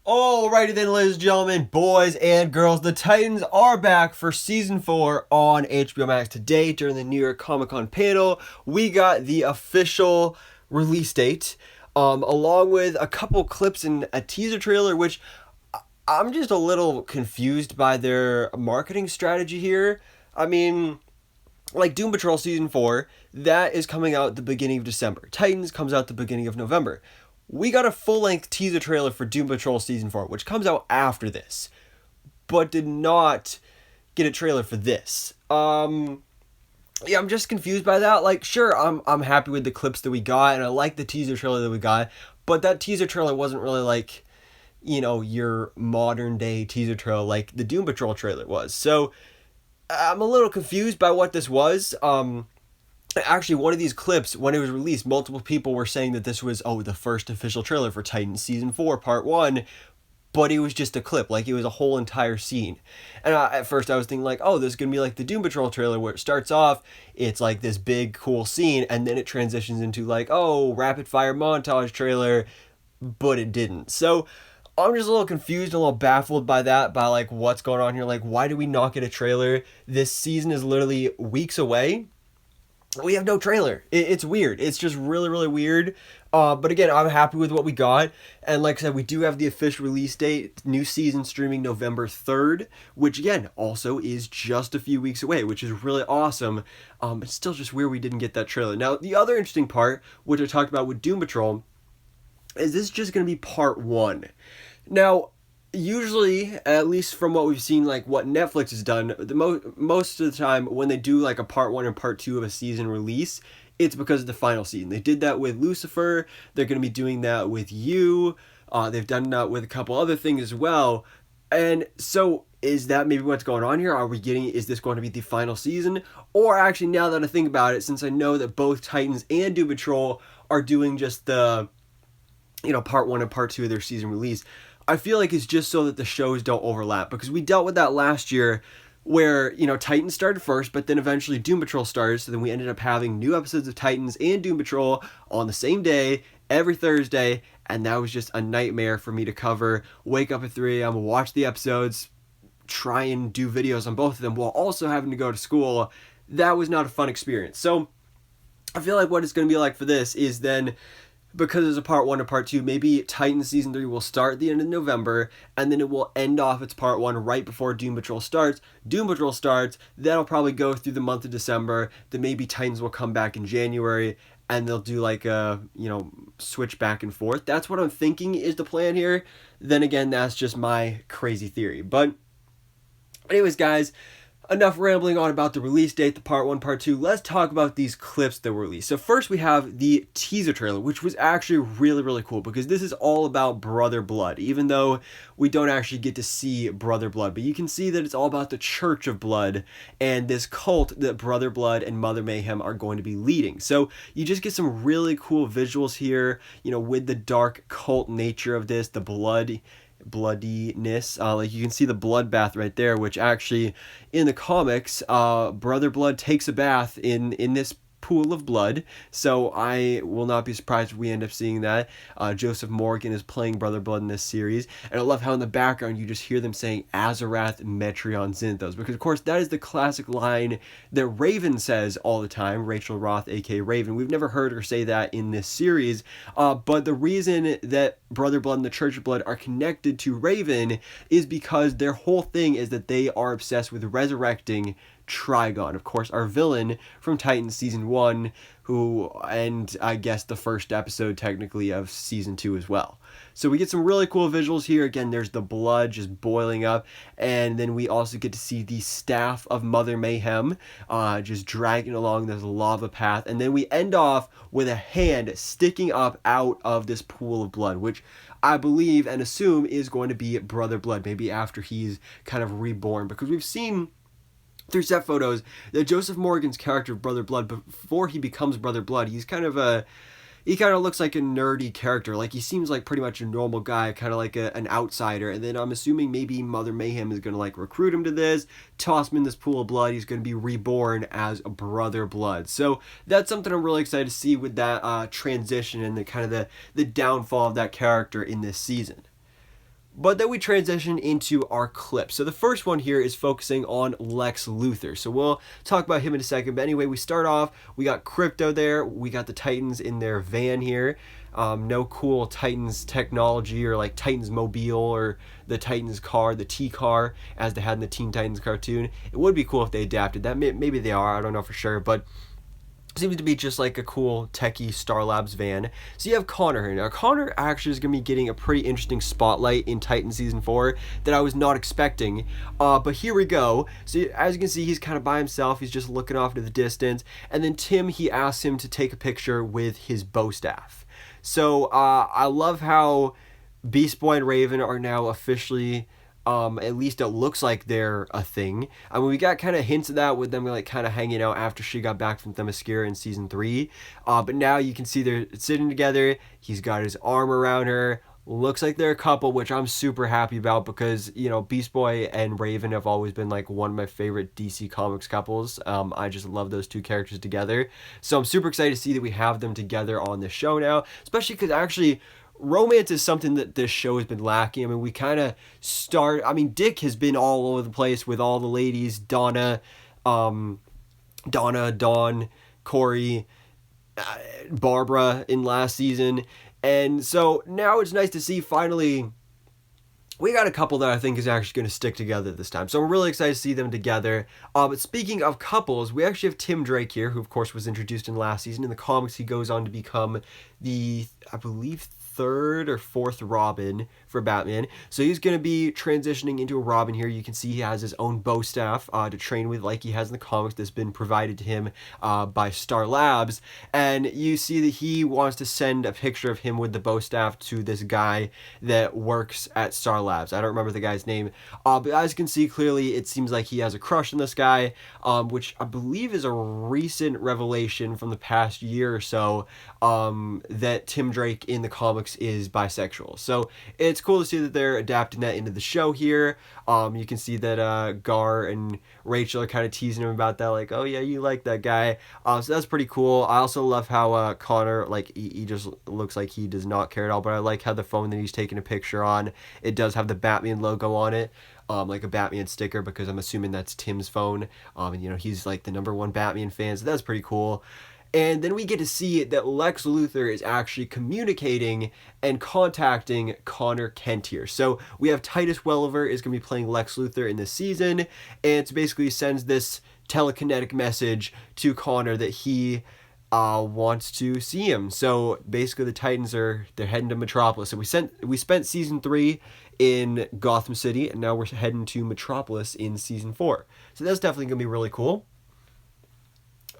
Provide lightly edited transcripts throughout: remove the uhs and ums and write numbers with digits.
Alrighty then, ladies and gentlemen, boys and girls, the Titans are back for season 4 on HBO Max today during the New York Comic Con panel. We got the official release date, along with a couple clips and a teaser trailer, which I'm just a little confused by their marketing strategy here. I mean, like Doom Patrol season 4, that is coming out the beginning of December. Titans comes out the beginning of November. We got a full-length teaser trailer for Doom Patrol Season 4, which comes out after this, but did not get a trailer for this. I'm just confused by that. Like, sure, I'm happy with the clips that we got, and I like the teaser trailer that we got, but that teaser trailer wasn't really like, your modern-day teaser trailer like the Doom Patrol trailer was. So, I'm a little confused by what this was. Actually, one of these clips, when it was released, multiple people were saying that this was, the first official trailer for Titans Season 4, Part 1, but it was just a clip, like it was a whole entire scene. And at first I was thinking like, this is going to be like the Doom Patrol trailer where it starts off, it's like this big, cool scene, and then it transitions into like, rapid fire montage trailer, but it didn't. So, I'm just a little confused, a little baffled by that, by like what's going on here. Like, why do we not get a trailer? This season is literally weeks away. We have no trailer. It's weird. It's just really, really weird. But again, I'm happy with what we got. And like I said, we do have the official release date. New season streaming November 3rd, which again, also is just a few weeks away, which is really awesome. It's still just weird we didn't get that trailer. Now, the other interesting part, which I talked about with Doom Patrol, is this just going to be part 1. Now, usually, at least from what we've seen, like what Netflix has done, most of the time when they do like a part 1 and part 2 of a season release, it's because of the final season. They did that with Lucifer. They're going to be doing that with You. They've done that with a couple other things as well. And so is that maybe what's going on here? Is this going to be the final season? Or actually, now that I think about it, since I know that both Titans and Doom Patrol are doing just the, part 1 and part 2 of their season release, I feel like it's just so that the shows don't overlap, because we dealt with that last year where, Titans started first, but then eventually Doom Patrol started, so then we ended up having new episodes of Titans and Doom Patrol on the same day, every Thursday, and that was just a nightmare for me to cover. Wake up at 3 a.m., watch the episodes, try and do videos on both of them while also having to go to school. That was not a fun experience. So I feel like what it's going to be like for this is then, because there's a part 1 and part 2, maybe Titans Season 3 will start at the end of November, and then it will end off its part 1 right before Doom Patrol starts. Doom Patrol starts, that'll probably go through the month of December, then maybe Titans will come back in January, and they'll do like a, switch back and forth. That's what I'm thinking is the plan here. Then again, that's just my crazy theory. But anyways, guys, enough rambling on about the release date, the part 1, part 2. Let's talk about these clips that were released. So first we have the teaser trailer, which was actually really, really cool, because this is all about Brother Blood, even though we don't actually get to see Brother Blood. But you can see that it's all about the Church of Blood and this cult that Brother Blood and Mother Mayhem are going to be leading. So you just get some really cool visuals here, with the dark cult nature of this, the bloodiness, like you can see the bloodbath right there, which actually in the comics, Brother Blood takes a bath in this pool of blood, so I will not be surprised if we end up seeing that. Joseph Morgan is playing Brother Blood in this series, and I love how in the background you just hear them saying Azarath Metreon Zinthos, because of course that is the classic line that Raven says all the time, Rachel Roth aka Raven. We've never heard her say that in this series, but the reason that Brother Blood and the Church of Blood are connected to Raven is because their whole thing is that they are obsessed with resurrecting Trigon, of course, our villain from Titans Season 1, and I guess the first episode technically of Season 2 as well. So we get some really cool visuals here. Again, there's the blood just boiling up, and then we also get to see the staff of Mother Mayhem just dragging along this lava path, and then we end off with a hand sticking up out of this pool of blood, which I believe and assume is going to be Brother Blood, maybe after he's kind of reborn, because we've seen through set photos that Joseph Morgan's character, Brother Blood, before he becomes Brother Blood, he kind of looks like a nerdy character. Like, he seems like pretty much a normal guy, kind of like an outsider. And then I'm assuming maybe Mother Mayhem is going to like recruit him to this, toss him in this pool of blood. He's going to be reborn as Brother Blood. So that's something I'm really excited to see with that transition and the kind of the downfall of that character in this season. But then we transition into our clip. So the first one here is focusing on Lex Luthor. So we'll talk about him in a second. But anyway, we start off, we got Crypto there. We got the Titans in their van here. No cool Titans technology or like Titans mobile or the Titans car, the T car, as they had in the Teen Titans cartoon. It would be cool if they adapted that. Maybe they are, I don't know for sure. But seems to be just like a cool techie Star Labs van. So you have Connor here. Now Connor actually is going to be getting a pretty interesting spotlight in Titan Season 4 that I was not expecting. But here we go. So as you can see, he's kind of by himself. He's just looking off to the distance. And then Tim, he asks him to take a picture with his bow staff. So I love how Beast Boy and Raven are now officially... at least it looks like they're a thing. I mean, we got kind of hints of that with them like kind of hanging out after she got back from Themyscira in season 3. But now you can see they're sitting together. He's got his arm around her. Looks like they're a couple, which I'm super happy about because, you know, Beast Boy and Raven have always been like one of my favorite DC Comics couples. I just love those two characters together. So I'm super excited to see that we have them together on the show now, especially because actually romance is something that this show has been lacking. I mean, we kind of Dick has been all over the place with all the ladies, Donna, Dawn, Corey, Barbara in last season. And so now it's nice to see finally we got a couple that I think is actually going to stick together this time. So I'm really excited to see them together. But speaking of couples, we actually have Tim Drake here, who of course was introduced in last season. In the comics, he goes on to become the, I believe, third or fourth Robin for Batman. So he's going to be transitioning into a Robin here. You can see he has his own bow staff to train with like he has in the comics that's been provided to him by Star Labs. And you see that he wants to send a picture of him with the bow staff to this guy that works at Star Labs. I don't remember the guy's name. But as you can see, clearly it seems like he has a crush on this guy, which I believe is a recent revelation from the past year or so, that Tim Drake in the comics is bisexual. So it's cool to see that they're adapting that into the show here. You can see that Gar and Rachel are kind of teasing him about that, like, oh yeah, you like that guy. So that's pretty cool. I also love how Connor, like, he just looks like he does not care at all, but I like how the phone that he's taking a picture on, it does have the Batman logo on it. Like a Batman sticker, because I'm assuming that's Tim's phone. And you know, he's like the #1 Batman fan, so that's pretty cool. And then we get to see that Lex Luthor is actually communicating and contacting Connor Kent here. So we have Titus Welliver is going to be playing Lex Luthor in this season, and it basically sends this telekinetic message to Connor that he wants to see him. So basically the Titans they're heading to Metropolis. So we spent season 3 in Gotham City, and now we're heading to Metropolis in season 4. So that's definitely going to be really cool.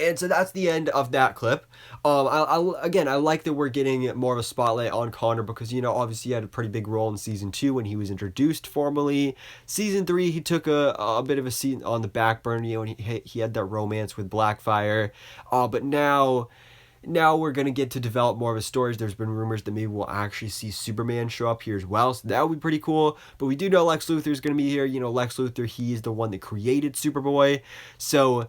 And so that's the end of that clip. I like that we're getting more of a spotlight on Connor because, you know, obviously he had a pretty big role in season 2 when he was introduced formally. Season 3, he took a bit of a seat on the back burner, you know, and he had that romance with Blackfire. But now we're going to get to develop more of his stories. There's been rumors that maybe we'll actually see Superman show up here as well. So that would be pretty cool. But we do know Lex Luthor is going to be here. You know, Lex Luthor, he's the one that created Superboy. So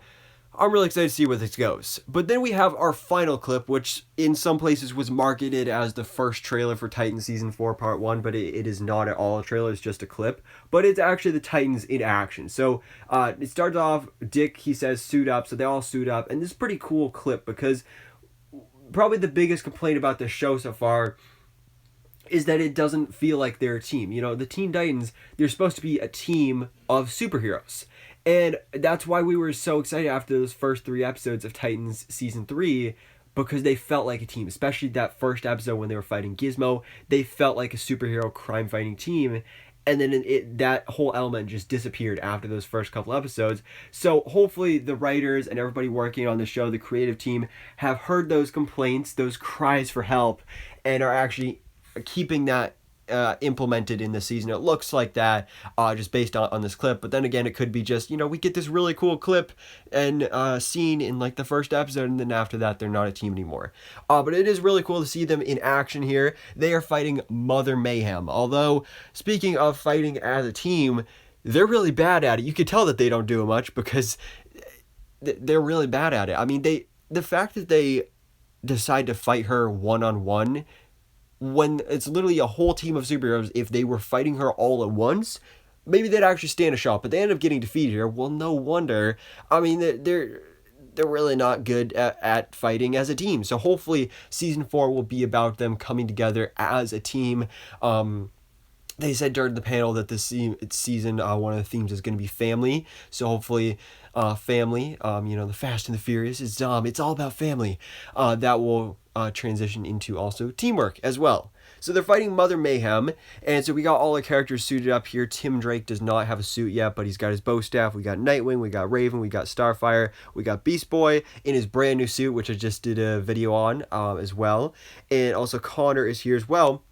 I'm really excited to see where this goes. But then we have our final clip, which in some places was marketed as the first trailer for Titans Season 4 Part 1, but it is not at all a trailer, it's just a clip. But it's actually the Titans in action. So it starts off, Dick, he says, suit up, so they all suit up. And this is a pretty cool clip because probably the biggest complaint about this show so far is that it doesn't feel like they're a team. You know, the Teen Titans, they're supposed to be a team of superheroes. And that's why we were so excited after those first 3 episodes of Titans Season 3, because they felt like a team, especially that first episode when they were fighting Gizmo. They felt like a superhero crime-fighting team, and then that whole element just disappeared after those first couple episodes. So hopefully the writers and everybody working on the show, the creative team, have heard those complaints, those cries for help, and are actually keeping that implemented in the season. It looks like that just based on this clip, but then again it could be just, you know, we get this really cool clip and scene in like the first episode, and then after that they're not a team anymore. But it is really cool to see them in action here. They are fighting Mother Mayhem, although speaking of fighting as a team, they're really bad at it. You could tell that they don't do much because they're really bad at it. I mean, the fact that they decide to fight her one-on-one when it's literally a whole team of superheroes, if they were fighting her all at once, maybe they'd actually stand a shot, but they end up getting defeated here. Well, no wonder. I mean, they're really not good at fighting as a team. So hopefully season 4 will be about them coming together as a team. They said during the panel that this season, one of the themes is going to be family. So hopefully, family, the Fast and the Furious, it's all about family. That will transition into also teamwork as well. So they're fighting Mother Mayhem, and so we got all the characters suited up here. Tim Drake does not have a suit yet, but he's got his bow staff. We got Nightwing, we got Raven, we got Starfire, we got Beast Boy in his brand new suit, which I just did a video on as well. And also Connor is here as well.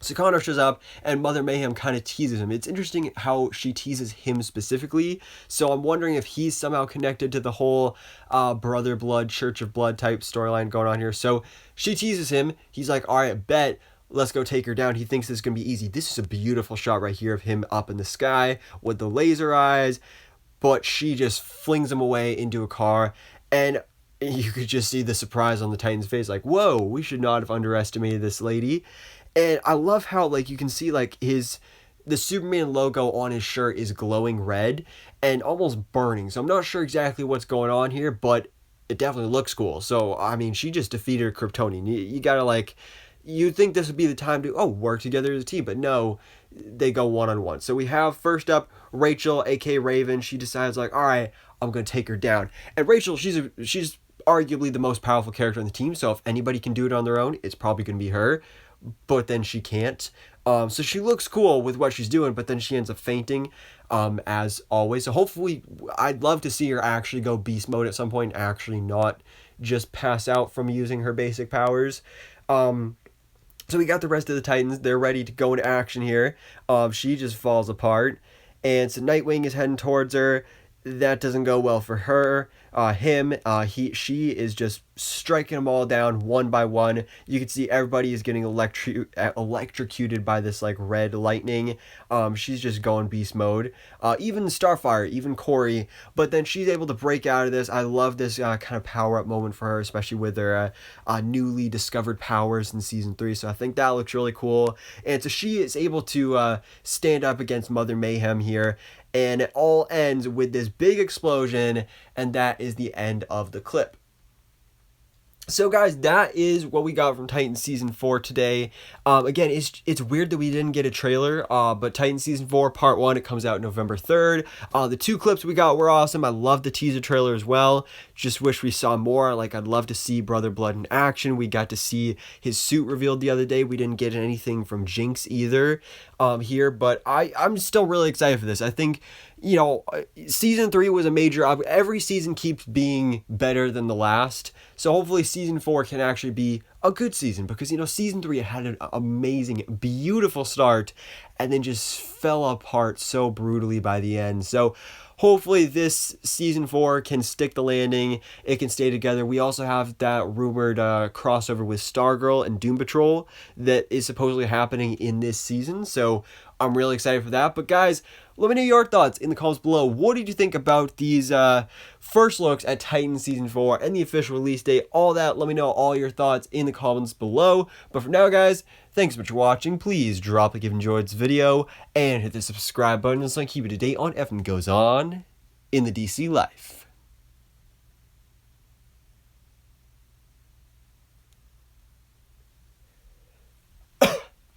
So Connor shows up, and Mother Mayhem kind of teases him. It's interesting how she teases him specifically. So I'm wondering if he's somehow connected to the whole Brother Blood, Church of Blood type storyline going on here. So she teases him. He's like, all right, bet. Let's go take her down. He thinks this is going to be easy. This is a beautiful shot right here of him up in the sky with the laser eyes. But she just flings him away into a car. And you could just see the surprise on the Titan's face. Like, whoa, we should not have underestimated this lady. And I love how, like, you can see, like, the Superman logo on his shirt is glowing red and almost burning. So I'm not sure exactly what's going on here, but it definitely looks cool. So, I mean, she just defeated a Kryptonian. You gotta, like, you'd think this would be the time to, work together as a team. But no, they go one-on-one. So we have, first up, Rachel, a.k.a. Raven. She decides, like, all right, I'm going to take her down. And Rachel, she's arguably the most powerful character on the team. So if anybody can do it on their own, it's probably going to be her. But then she can't. So she looks cool with what she's doing, but then she ends up fainting, as always. So hopefully, I'd love to see her actually go beast mode at some point, actually not just pass out from using her basic powers. So we got the rest of the Titans. They're ready to go into action here. She just falls apart. And so Nightwing is heading towards her. That doesn't go well for her. She is just striking them all down one by one. You can see everybody is getting electrocuted by this like red lightning. She's just going beast mode. Even Starfire, even Corey, but then she's able to break out of this. I love this kind of power up moment for her, especially with her newly discovered powers in season 3. So I think that looks really cool. And so she is able to stand up against Mother Mayhem here. And it all ends with this big explosion, and that is the end of the clip. So guys, that is what we got from Titans Season 4 today. Again, it's weird that we didn't get a trailer, but Titans Season 4 Part 1, it comes out November 3rd. The 2 clips we got were awesome. I love the teaser trailer as well. Just wish we saw more. Like, I'd love to see Brother Blood in action. We got to see his suit revealed the other day. We didn't get anything from Jinx either here, but I'm still really excited for this. I think, season 3 was a major. Every season keeps being better than the last. So hopefully season 4 can actually be a good season, because, season 3 had an amazing, beautiful start and then just fell apart so brutally by the end. So hopefully this season 4 can stick the landing. It can stay together. We also have that rumored crossover with Stargirl and Doom Patrol that is supposedly happening in this season. So I'm really excited for that. But guys, let me know your thoughts in the comments below. What did you think about these first looks at Titans Season 4 and the official release date? All that, let me know all your thoughts in the comments below. But for now, guys, thanks so much for watching. Please drop a like if you enjoyed this video and hit the subscribe button so I can keep you up to date on everything that goes on in the DC life.